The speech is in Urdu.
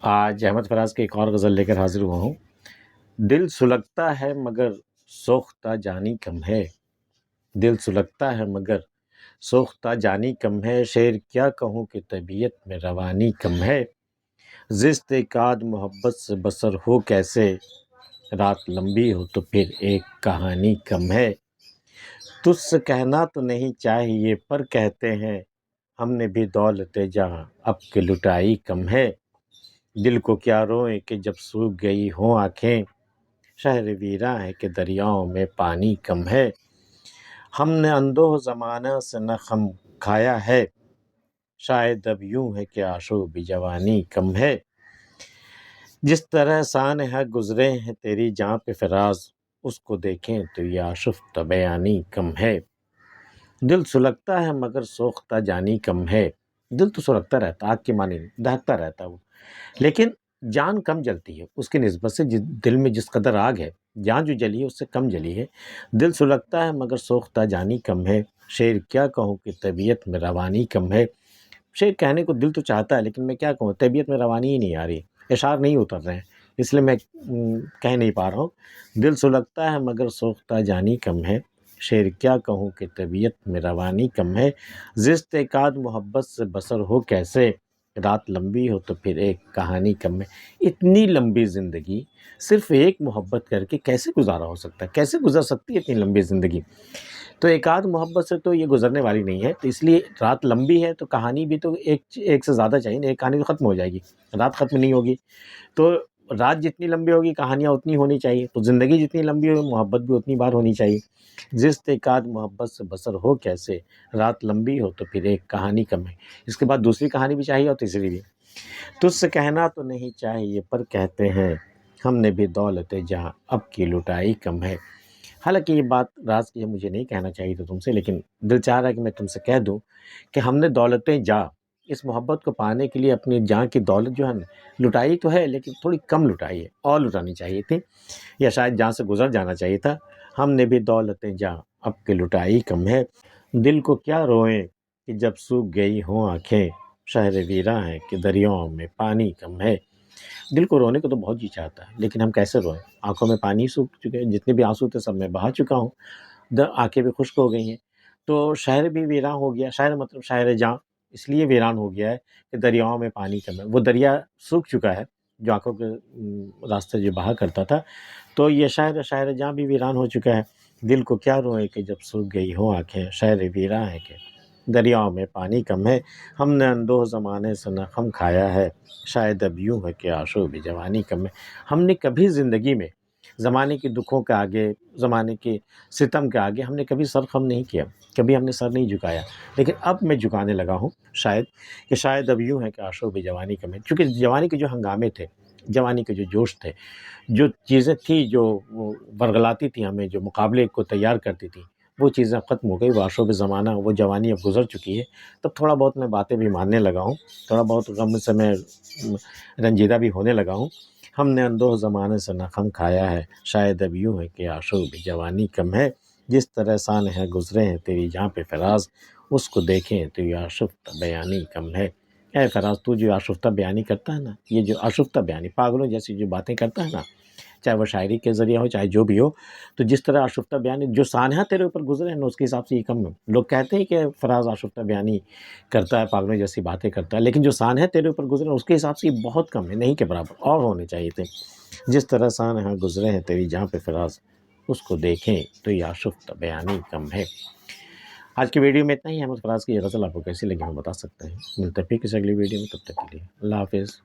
آج احمد فراز کی ایک اور غزل لے کر حاضر ہوا ہوں۔ دل سلگتا ہے مگر سوختہ جانی کم ہے، دل سلگتا ہے مگر سوختہ جانی کم ہے، شعر کیا کہوں کہ طبیعت میں روانی کم ہے، زشت ایک آدھ محبت سے بسر ہو کیسے، رات لمبی ہو تو پھر ایک کہانی کم ہے، تجھ سے کہنا تو نہیں چاہیے پر کہتے ہیں، ہم نے بھی دولت جہاں اب کے لٹائی کم ہے، دل کو کیا روئیں کہ جب سوکھ گئی ہوں آنکھیں، شہر ویراں ہے کہ دریاؤں میں پانی کم ہے، ہم نے اندوہ زمانہ سے نہ غم کھایا ہے، شاید اب یوں ہے کہ آشوب جوانی کم ہے، جس طرح سانحہ گزرے ہیں تیری جاں پہ فراز، اس کو دیکھیں تو یہ آشفتہ بیانی کم ہے، دل سلگتا ہے مگر سوختہ جانی کم ہے، دل تو سلگتا رہتا، آگ کی معنی دہتا رہتا وہ، لیکن جان کم جلتی ہے اس کی نسبت سے، دل میں جس قدر آگ ہے، جان جو جلی ہے اس سے کم جلی ہے، دل سلگتا ہے مگر سوختہ جانی کم ہے، شعر کیا کہوں کہ طبیعت میں روانی کم ہے، شعر کہنے کو دل تو چاہتا ہے لیکن میں کیا کہوں، طبیعت میں روانی ہی نہیں آ رہی، اشعار نہیں اتر رہے ہیں، اس لیے میں کہہ نہیں پا رہا ہوں، دل سلگتا ہے مگر سوختہ جانی کم ہے، شعر کیا کہوں کہ طبیعت میں روانی کم ہے، زشت ایک آدھ محبت سے بسر ہو کیسے، رات لمبی ہو تو پھر ایک کہانی کم ہے، اتنی لمبی زندگی صرف ایک محبت کر کے کیسے گزارا ہو سکتا ہے، کیسے گزر سکتی ہے اتنی لمبی زندگی، تو ایک آدھ محبت سے تو یہ گزرنے والی نہیں ہے، تو اس لیے رات لمبی ہے تو کہانی بھی تو ایک سے زیادہ چاہیے نا، ایک کہانی تو ختم ہو جائے گی، رات ختم نہیں ہوگی، تو رات جتنی لمبی ہوگی کہانیاں اتنی ہونی چاہیے، تو زندگی جتنی لمبی ہوگی محبت بھی اتنی بار ہونی چاہیے، جس ایک آدھ محبت سے بسر ہو کیسے، رات لمبی ہو تو پھر ایک کہانی کم ہے، اس کے بعد دوسری کہانی بھی چاہیے اور تیسری بھی، تجھ سے کہنا تو نہیں چاہیے پر کہتے ہیں، ہم نے بھی دولت جہاں اب کی لٹائی کم ہے، حالانکہ یہ بات راز کی ہے، مجھے نہیں کہنا چاہیے تھا تم سے، لیکن دل چاہ رہا ہے کہ میں تم سے کہہ دوں کہ ہم نے دولتیں جاں، اس محبت کو پانے کے لیے اپنی جاں کی دولت جو ہے نا لٹائی تو ہے لیکن تھوڑی کم لٹائی ہے، اور لٹانی چاہیے تھی، یا شاید جاں سے گزر جانا چاہیے تھا، ہم نے بھی دولتیں جاں اب کی لٹائی کم ہے، دل کو کیا روئیں کہ جب سوکھ گئی ہوں آنکھیں، شہر ویراں ہے کہ دریاؤں میں پانی کم ہے، دل کو رونے کو تو بہت جی چاہتا ہے لیکن ہم کیسے روئیں، آنکھوں میں پانی سوکھ چکے ہیں، جتنے بھی آنسو تھے سب میں بہا چکا ہوں، آنکھیں بھی خشک ہو گئی ہیں، تو شہر بھی ویراں ہو گیا، شہر مطلب شہر جاں اس لیے ویران ہو گیا ہے کہ دریاؤں میں پانی کم ہے، وہ دریا سوکھ چکا ہے جو آنکھوں کے راستے جو بہا کرتا تھا، تو یہ شہر جاں بھی ویران ہو چکا ہے، دل کو کیا روئیں کہ جب سوکھ گئی ہوں آنکھیں، شہر ویراں ہے کہ دریاؤں میں پانی کم ہے، ہم نے اندوہ زمانے سے نہ غم کھایا ہے، شاید اب یوں ہے کہ آشوب جوانی کم ہے، ہم نے کبھی زندگی میں زمانے کے دکھوں کے آگے، زمانے کے ستم کے آگے ہم نے کبھی سر خم نہیں کیا، کبھی ہم نے سر نہیں جھکایا، لیکن اب میں جھکانے لگا ہوں، شاید اب یوں ہے کہ آشوب جوانی کم ہے، چونکہ جوانی کے جو ہنگامے تھے، جوانی کے جو جوش تھے، جو چیزیں تھیں جو ورغلاتی تھیں ہمیں، جو مقابلے کو تیار کرتی تھیں، وہ چیزیں اب ختم ہو گئی، وہ آشوب زمانہ، وہ جوانی اب گزر چکی ہے، تب تھوڑا بہت میں باتیں بھی ماننے لگا ہوں، تھوڑا بہت غم سے میں رنجیدہ بھی ہونے لگا ہوں، ہم نے اندوہ زمانے سے نہ غم کھایا ہے، شاید اب یوں ہے کہ آشوب جوانی کم ہے، جس طرح سانحہ گزرے ہیں تیری جاں پہ فراز، اس کو دیکھیں تو یہ آشفتہ بیانی کم ہے، اے فراز تو جو آشفتہ بیانی کرتا ہے نا، یہ جو آشفتہ بیانی پاگلوں جیسی جو باتیں کرتا ہے نا، چاہے وہ شاعری کے ذریعے ہو چاہے جو بھی ہو، تو جس طرح آشفتہ بیانی جو سانحہ تیرے اوپر گزرے ہیں نا اس کے حساب سے یہ کم ہے، لوگ کہتے ہیں کہ فراز آشفتہ بیانی کرتا ہے، پاگلوں جیسی باتیں کرتا ہے، لیکن جو سانحہ تیرے اوپر گزرے ہیں اس کے حساب سے یہ بہت کم ہے، نہیں کے برابر، اور ہونے چاہیے تھے، جس طرح سانحہ گزرے ہیں تیری جاں پہ فراز، اس کو دیکھیں تو یہ آشفتہ بیانی کم ہے۔ آج کی ویڈیو میں اتنا ہی، احمد فراز کی یہ غزل آپ کو کیسی لگی ہمیں بتا سکتے ہیں، ملتے ہیں پھر کسی اگلی ویڈیو میں، تب تک کے لیے اللہ حافظ۔